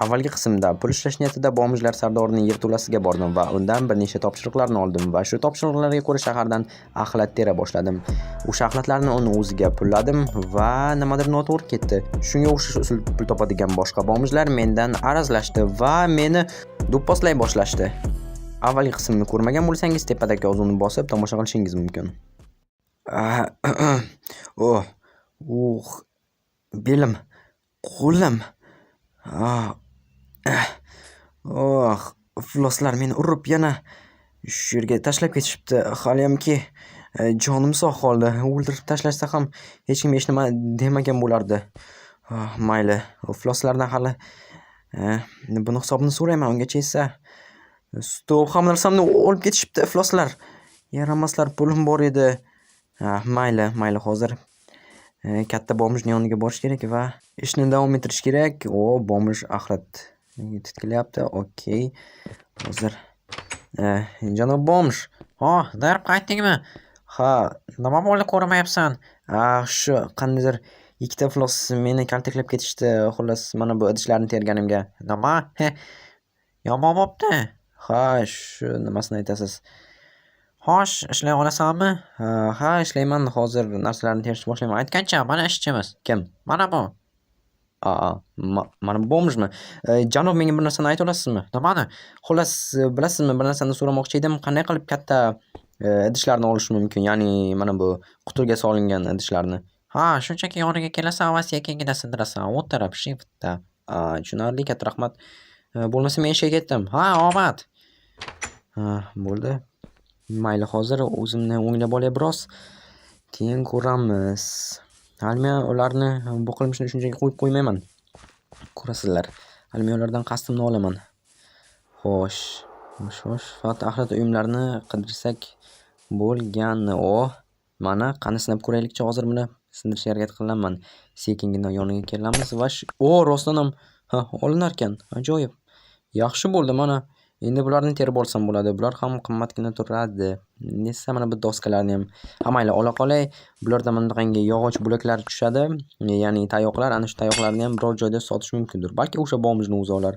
Avvalgi qismda pul ishlash niyatida bomjlar sardorining yerto'lasiga bordim va undan bir nechta topshiriqlarni oldim va shu topshiriqlarga ko'ra shahardan axlat tera boshladim. O'sha axlatlarni uni o'ziga pulladim va nimadir noto'g'ri ketdi. Shunga o'xshash usul pul topadigan boshqa bomjlar mendan arazlashdi va meni do'pposlay boshlashdi. Avvalgi qismni ko'rmagan bo'lsangiz tepadagi yozuvni bosib tomosha qilishingiz mumkin. Belim, qo'lim. Ifloslar meni urib yana shu yerga tashlab ketishibdi. Haliyamki jonim sog' qoldi. O'ldirib tashlashsa ham hech kim hech nima demagan bo'lardi. Mayli, ifloslardan hali buni hisobini so'rayman. Ungacha esa stol hamma narsamni olib ketishibdi ifloslar. Yaramaslar, pulim bor edi. Mayli, hozir katta bomjning yoniga borish kerak va ishni davom ettirish kerak. Bomj axlat titkilayapti. Okey. Hozir janob bomj. Darib qaytdingmi? Ha, Nima bo'ldi, ko'rmayapsan? shu qandaydir ikkita iflos meni kaltaklab ketishdi. Xullas, mana bu idishlarni terganimga. Nima? Yomon bo'pti. Ha, shu nimasini aytasiz? Xo'sh, ishlay olasanmi? Ha, ishlayman. Hozir narsalarni terishni boshlayman. Aytgancha, mana ishchimiz. Kim? Mana bu. Mana bu bomjmi? Janob, menga bir narsani ayta olasizmi? Nimani? Xullas, bilasizmi, bir narsani so'ramoqchi edim. Qanday qilib katta idishlarni olish mumkin? Ya'ni mana bu qutulga solingan idishlarni. Shunchaki yoniga kelasan va sekingina sindirasan. O'tirib, shiftda. Tushunarli, katta rahmat. Bo'lmasa men ishga ketdim. Omad. Bo'ldi. Mayli, hozir o'zimni o'nglab olay biroz. Keyin ko'ramiz. Hali men ularni bu qilmishni shunchaki qo'yib qo'ymayman. Ko'rasizlar. Hali men ulardan qasdimni olaman. Xo'sh. Faqat axlat uyumlarini qidirsak bo'lgani. Mana qani sinab ko'raylikchi. Hozir buni sindirishga harakat qilaman. Sekingina yoniga kelamiz va rostdan ham olinar ekan. Ajoyib. Yaxshi bo'ldi mana. Endi bularni terib olsam bo'ladi. Bular ham qimmatgina turadi. Nesa mana bu doskalarni ham. Mayli, ola qolay. Bulardan bunaqangi yog'och bo'laklar tushadi. Ya'ni tayoqlar, ana shu tayoqlarni ham biror joyda sotish mumkindir. Balki o'sha bomjni o'zi olar.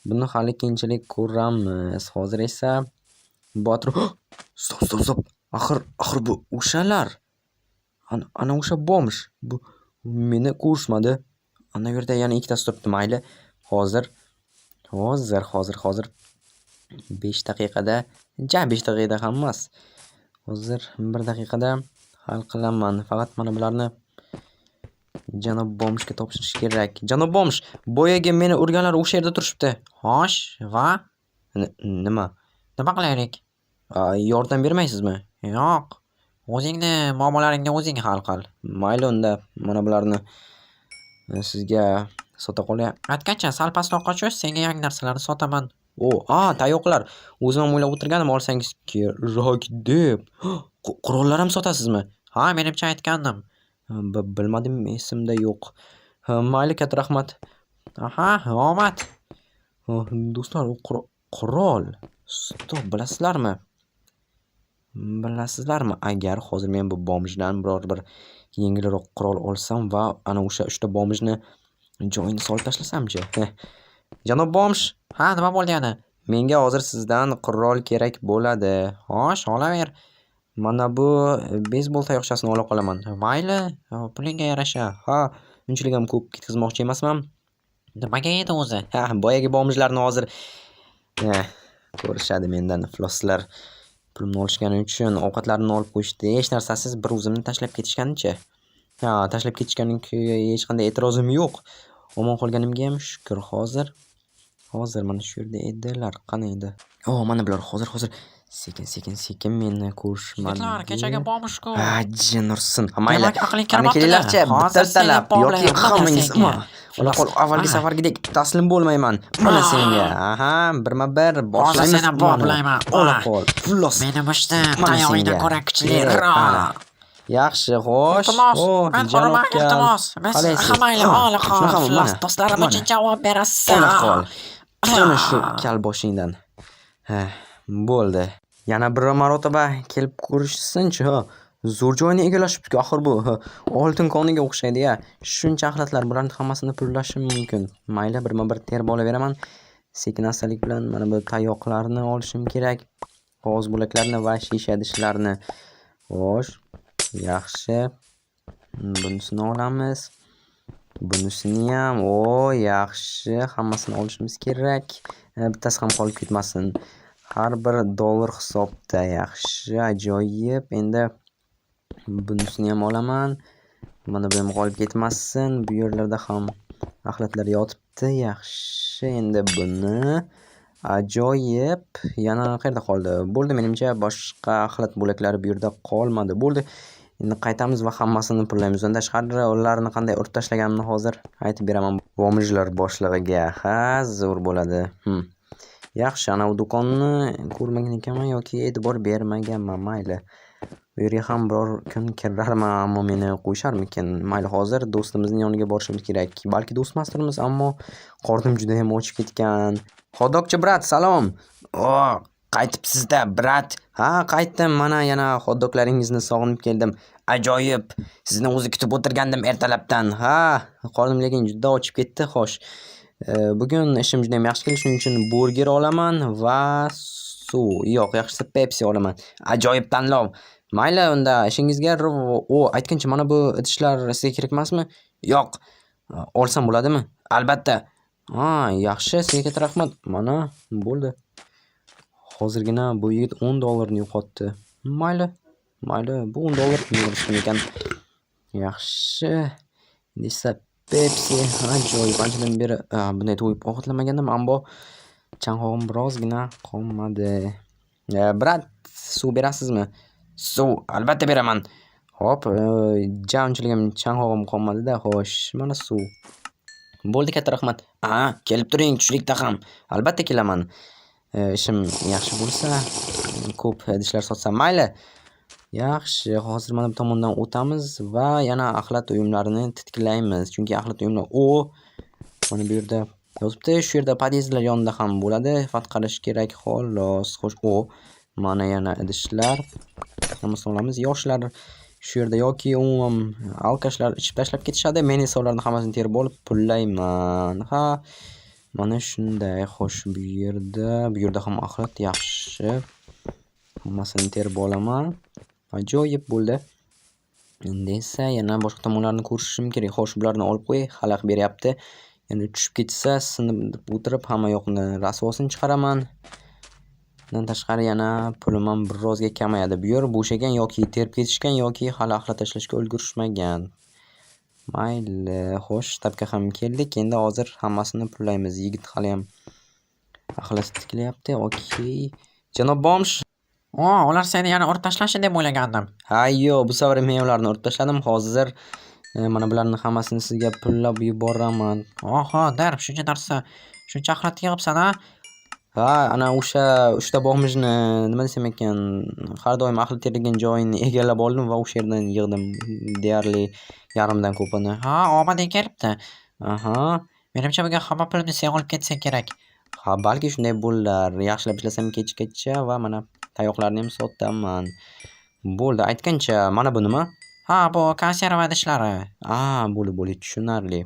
Buni hali keyinchalik ko'ramiz. Hozir esa Stop. Axir bu o'shalar. Ana o'sha bomj. Bu meni ko'rishmadi. Ana yerda yana ikkitasi turibdi. Mayli. Hozir 5 daqiqada, 5 daqiqada ham emas. Hozir 1 daqiqada hal qilaman. Faqat mana bularni janob bomjga topshirish kerak. Janob bomj, boyaga meni urganlar o'sha yerda turishibdi. Xo'sh, va nima? Nima qilaylik? Yordam bermaysizmi? Yo'q. O'zingni muammolaringni o'zing hal qil. Mayli, unda mana bularni sizga sota qolay. Aytgancha, sal pastroqqa tush, senga yangi narsalarni sotaman. Tayoqlar. O'zim ham o'ylab o'tirganim, olsangiz kerak deb. Qurollar ham sotasizmi? Menimcha aytgandim. Bilmadim, esimda yo'q. Mayli, katta rahmat. Omad. Do'stlar, u qurol. Stop, bilasizlarmi? Agar hozir men bu bomjdan biror bir yengilroq qurol olsam va ana o'sha 3 ta bomjni joyini solib tashlasamchi? Janob bomj, Nima bo'ldi yana? menga hozir sizdan qurol kerak bo'ladi. Xo'sh, olaver. Mana bu beysbol tayoqchasini ola qolaman. Mayli, pulingga yarasha. Unchalik ham ko'p ketkazmoqchi emasman. Nimaga edi o'zi? Boyagi bomjlarni hozir ko'rishadi mendan ifloslar. Pulimni olishgani uchun ovqatlarimni olib qo'yishdi. Hech narsasiz bir o'zimni tashlab ketishganicha. Tashlab ketishganiga hech qanday e'tirozim yo'q. Omon qolganimga ham shukr. Hozir mana shu yerda edilar. Qani edi? Mana bular. Hozir sekin meni ko'rishmadi. Yigitlar, kechagi bomjku. Jin ursin. Mayli. Demak, aqling kirmabdi. Kelinglarchi, bitta talab yoki hammangiz. Ola qol, avvalgi safargidek taslim bo'lmayman. Mana senga. Birma-bir boshlaymiz. Hozir seni boplayman. Ola qol. Iflos. Meni mushti tayog'ingdan ko'ra kuchliroq. Yaxshi, xo'sh. Iltimos. Mayli, ola qol. Do'stlarim uchun javob berasan. Ola qol. Ana shu kal boshingdan. Bo'ldi. Yana bir marotaba kelib ko'rishsinchi. Zo'r joyni egallashibdi axir bu. Oltin koniga o'xshaydi-ya. Shuncha axlatlar bularni hammasini pullashim mumkin. Mayli, birma-bir terib olaveraman. Sekin-astalik bilan mana bu tayoqlarni olishim kerak. Qog'oz bo'laklarni va shisha idishlarni. Xo'sh, yaxshi. Bunisini olamiz. Bunisini ham, yaxshi. Hammasini olishimiz kerak. Bittasi ham qolib ketmasin. Har bir dollar hisobda. Yaxshi, ajoyib. Endi bunisini ham olaman. Mana bu ham qolib ketmasin. Bu yerlarda ham axlatlar yotibdi. Yaxshi. Endi buni ajoyib. Yana qayerda qoldi? Bo'ldi, menimcha boshqa axlat bo'laklari bu yerda qolmadi. Bo'ldi. Endi qaytamiz va hammasini pullaymiz. Undan tashqari ularni qanday urib tashlaganimni hozir aytib beraman vomijlar boshlig'iga. Ha, zo'r bo'ladi. Yaxshi, ana bu do'konni ko'rmagan ekanman yoki e'tibor bermaganman. Mayli. Bu yerga ham biror kun kirarman, ammo meni qo'yisharmikin? Mayli, hozir do'stimizning yoniga borishimiz kerak. Balki do'st emasdirmiz, ammo qornim juda ham ochib ketgan. Xodokchi brat, salom. Qaytibsiz-da, brat. Ha, qaytdim. Mana yana xotdoklaringizni sog'inib keldim. Ajoyib. Sizni o'zi kutib o'tirgandim ertalabdan. Ha, qornim lekin juda ochib ketdi. Xo'sh. Bugun ishim juda ham yaxshi keldi, shuning uchun burger olaman va suv. Yo'q, yaxshisi Pepsi olaman. Ajoyib tanlov. Mayli, unda ishingizga aytgancha mana bu idishlar sizga kerak emasmi? Yo'q. Olsam bo'ladimi? Albatta. Ha, yaxshi, sizga katta rahmat. Mana bo'ldi. Hozirgina bu yigit $10 yo'qotdi. Mayli. Bu $10 yig'ishim ekan. Yaxshi. Desa Pepsi ajoyib. Anchadan beri bunday to'yib ovqatlamagandim, ammo chanqog'im birozgina qolmadi. Brat, suv berasizmi? Suv albatta beraman. Hop, unchalik ham chanqog'im qolmadi-da. Xo'sh, mana suv. Bo'ldi, katta rahmat. Kelib turing tushlikda ham. Albatta kelaman. Ishim yaxshi bo'lsa, ko'p idishlar sotsam mayli. Yaxshi, hozir mana bu tomondan o'tamiz va yana axlat uyumlarini titklaymiz. Chunki axlat uyumlar mana bu yerda yozibdi. Shu yerda podyezdlar yonida ham bo'ladi. Faqat qarash kerak xolos. Xo'sh, mana yana idishlar. Hammasini olamiz. Yoshlar shu yerda yoki umuman alkashlar ichib tashlab ketishadi. Men esa ularni hammasini terib olib pullayman. Ha, mana shunday. Xo'sh, bu yerda ham axlat yaxshi. Hammasini terib olaman. Ajoyib bo'ldi. Endi esa yana boshqa tomonlarni ko'rishim kerak. Xo'sh, bularni olib qo'y, xalaq beryapti. Endi tushib ketsa, sinib o'tirib hamma yoqni rasvosini chiqaraman. Bundan tashqari yana pulim ham birozga kamayadi. Bu yer bo'shagan yoki terib ketishgan yoki hali axlat tashlashga ulgurishmagan. Mayli, xo'sh, shtabga ham keldik. Endi hozir hammasini pullaymiz. Yigit hali ham axlat tiklayapti. Okey. Janob Bomsh. Ular seni yana urib tashlashi deb o'ylagandim. Ha, yo'q, bu safar men ularni urib tashladim. Hozir mana bularni hammasini sizga pullab yuboraman. Darb, shuncha narsa, shuncha axlat yig'ibsan, ha? Ha, ana o'sha bog'mijni nima desam ekan, har doim axlat tergan joyini egallab oldim va o'sha yerdan yig'dim deyarli yarimdan ko'pini. Ha, omading kelibdi. Menimcha bugun hamma pulimni sen olib ketsang kerak. Ha, balki shunday bo'lar. Yaxshilab ishlasam kechgacha va mana tayoqlarni ham sotaman. Bo'ldi, aytgancha mana bu nima? Ha, bu konserva idishlari. Bo'ldi, tushunarli.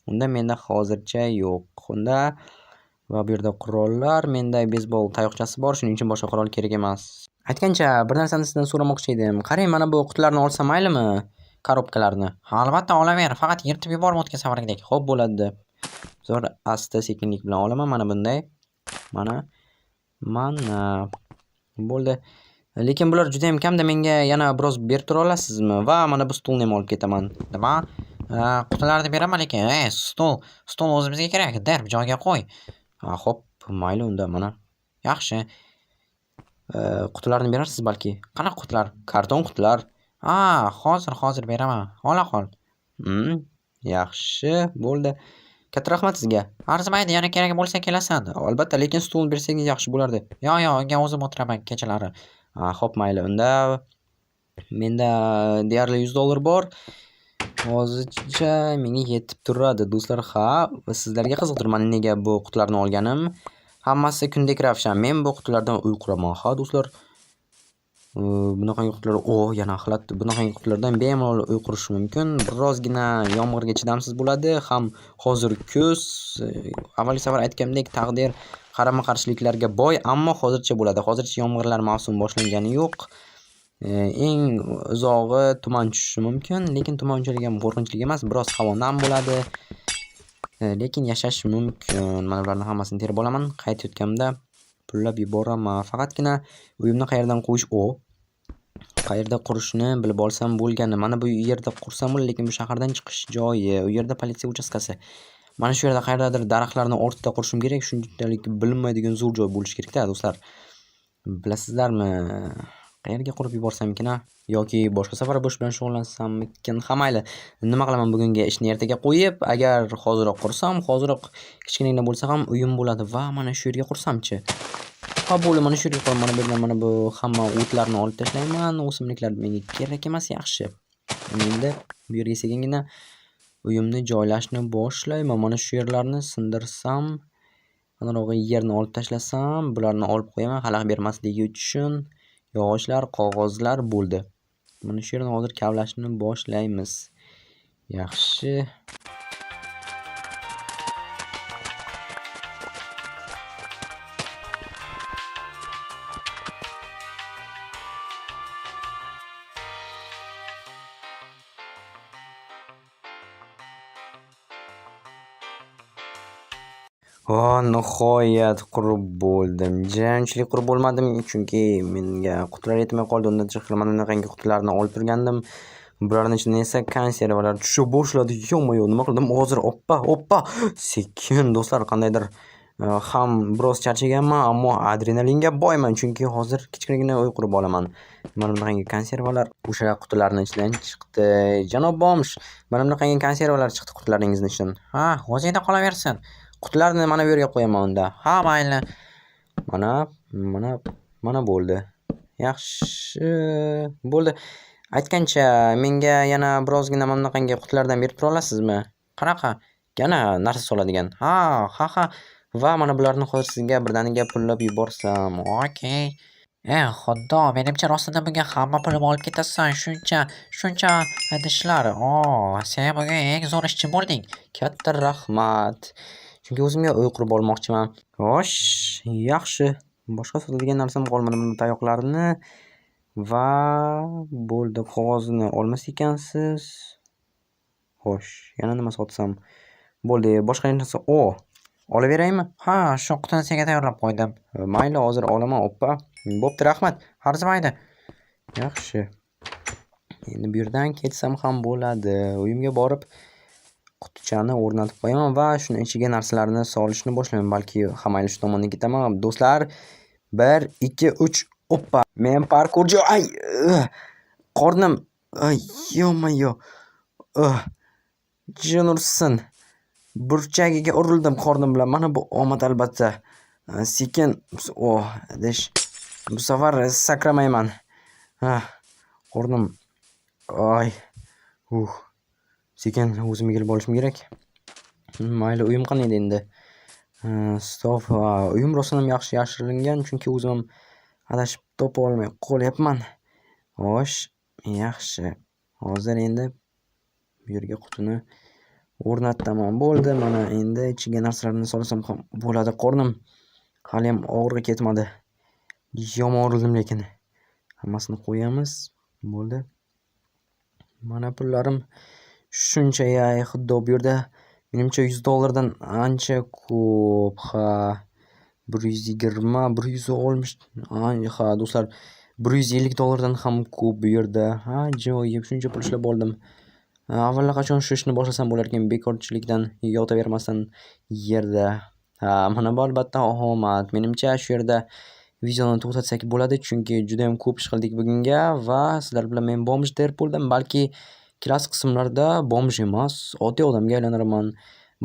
Unda menda hozircha yo'q. Unda va bu yerda qurollar, menda beysbol tayoqchasi bor, shuning uchun boshqa qurol kerak emas. Aytgancha bir narsani sizdan so'ramoqchi edim. Qarang, mana bu qutilarni olsam maylimi? Korobkalarni. Ha, albatta olaver, faqat yirtib yuborma o'tgan safargidek. Xo'p, bo'ladi. Zo'r asta sekinlik bilan olaman mana bunday. Mana. Bo'ldi. Lekin bular juda ham kamda, menga yana biroz berib tura olasizmi? Va mana bu stulni ham olib ketaman. Nima? Qutilarni beraman, lekin stul o'zimizga kerak. Darb, joyiga qo'y. Xo'p, mayli unda mana. Yaxshi. Qutilarni berarsiz balki? Qanaqa qutilar? Karton qutilar. Hozir beraman. Ola qol. Yaxshi, bo'ldi. Katta rahmat sizga. Arzimaydi, yana kerak bo'lsa kelasan. Albatta, lekin stul bersangiz yaxshi bo'lardi. Yo'q, unga o'zim o'tiraman kechalari. Xo'p, mayli. Unda menda deyarli $100 bor. Hozircha menga yetib turadi, do'stlar. Ha, sizlarga qiziqtirman nega bu qutilarni olganim. Hammasi kundek ravshan. Men bu qutilardan uy quraman. Ha, do'stlar. Bunaqangi qutlar yana axlat. Bunaqangi qutlardan bemalol uy qurish mumkin. Birozgina yomg'irga chidamsiz bo'ladi. Ham hozir kuz, avvalgi safar aytganimdek taqdir qarama-qarshiliklarga boy, ammo hozircha bo'ladi. Hozircha yomg'irlar mavsumi boshlangani yo'q. Eng uzog'i tuman tushishi mumkin, lekin tuman unchalik ham qo'rqinchli emas. Biroz havo nam bo'ladi. Lekin yashash mumkin. Mana bularning hammasini terib olaman. Qaytayotganimda pullab yuboraman. Faqatgina uyimni qayerdan qo'yish qayerda qurishni bilib olsam bo'lgani. Mana bu yerda qursam bo'ladi, lekin bu shahardan chiqish joyi, u yerda politsiya uchastkasi. Mana shu yerda qayerdadir daraxtlarning ortida qurishim kerak. Shunchalik bilinmaydigan zo'r joy bo'lishi kerak-da, do'stlar. Bilasizlarmi? Qayerga qurib yuborsamkin, yoki boshqa safar bo'sh bilan shug'ullansammikin? Ha, mayli. Nima qilaman bugungi ishni ertaga qo'yib, agar hoziroq qursam, hoziroq kichkinagina bo'lsa ham uyim bo'ladi va mana shu yerga qursamchi. Ha, bo'ldi, mana shu yerga qo'yaman. Mana bu yerdan mana bu hamma o'tlarni olib tashlayman. O'simliklar menga kerak emas, yaxshi. Endi bu yerga sekingina uyimni joylashni boshlayman. Mana shu yerlarni sindirsam, anarog'i yerni olib tashlasam, bularni olib qo'yaman xalaqit bermasligi uchun. Yog'ochlar, qog'ozlar bo'ldi. Mana shu yerni hozir kavlashni boshlaymiz. Yaxshi. Nihoyat qurib bo'ldim. Unchalik qurib bo'lmadim, chunki menga qutilar yetmay qoldi. Undan tashqari mana bunaqangi qutilarni olib turgandim. Bularning ichidan esa konservalar tusha boshladi. Yo-mo'yo, nima qildim? Hozir oppa. Sekin do'stlar, qandaydir ham biroz charchaganman, ammo adrenalinga boyman, chunki hozir kichkinagina uy qurib olaman. Mana bunaqangi konservalar o'sha qutilarning ichidan chiqdi. Janob Bomsh, mana bunaqangi konservalar chiqdi qutilaringizning ichidan. Ha, o'zingda qolaversin. Qutilarni mana bu yerga qo'yaman unda. Ha, mayli. Mana bo'ldi. Yaxshi. Bo'ldi. Aytgancha menga yana birozgina mana bunaqangi qutilardan berib tura olasizmi? Qanaqa? Yana narsa soladigan. Ha. Va mana bularni hozir sizga birdaniga pullab yuborsam. Okey. Xudo, menimcha rostida bunga hamma pulimni olib ketasan. Shuncha idishlar. Sen bugun eng zo'r ishchi bo'lding. Katta rahmat. Chunki o'zimga uy qurib olmoqchiman. Xo'sh, yaxshi. Boshqa sotadigan narsam qolmadi. Mana tayoqlarni va bo'ldi. Qog'ozni olmas ekansiz. Xo'sh, yana nima sotsam? Bo'ldi. Boshqa narsa. Olaveraymi? Ha, shu qutini senga tayyorlab qo'ydim. Mayli, hozir olaman. Oppa. Bo'pti, rahmat. Arzimaydi. Yaxshi. Endi bu yerdan ketsam ham bo'ladi. Uyimga borib qutichani o'rnatib qo'yaman va shuni ichiga narsalarni solishni boshlayman. Balki mayli shu tomondan ketaman. Do'stlar, 1 2 3 oppa. Men parkurchi. Qornim. Yo-mo'yo. Jin ursin. Burchagiga urildim qornim bilan. Mana bu omad albatta. Sekin. Idish. Bu safar sakramayman. Qornim. Sekin o'zimga kelib olishim kerak. Mayli, uyim qanday endi? Stop. Uyim rostdan ham yaxshi yashiringan, chunki o'zim ham adashib topa olmay qolyapman. Xo'sh, yaxshi. Hozir endi bu yerga qutini o'rnataman. Bo'ldi. Mana endi ichiga narsalarni solsam ham bo'ladi. Qornim hali ham og'irga ketmadi. Yomon urildim lekin. Hammasini qo'yamiz. Bo'ldi. Mana pullarim shuncha. Xudo, bu yerda menimcha $100 ancha ko'p. Ha, 120, 160. Ha, do'stlar, $150 ham ko'p bu yerda. Ha, joyib, shuncha pul ishlab oldim. Avvallaqachon shu ishni boshlasam bo'lar ekan, bekorchilikdan yotavermasdan yerda. Mana bu albatta omad. Menimcha shu yerda videoni to'xtatsak bo'ladi, chunki juda ham ko'p ish qildik bugunga va sizlar bilan men bomj der bo'ldim. Balki kelasi qismlarda bomj emas, oddiy odamga aylanaman.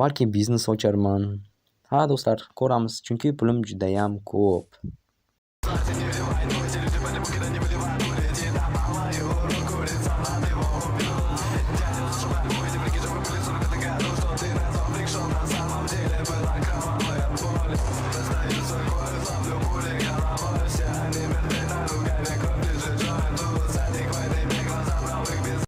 Balki biznes ocharman. Ha, do'stlar, ko'ramiz, chunki pulim juda ham ko'p.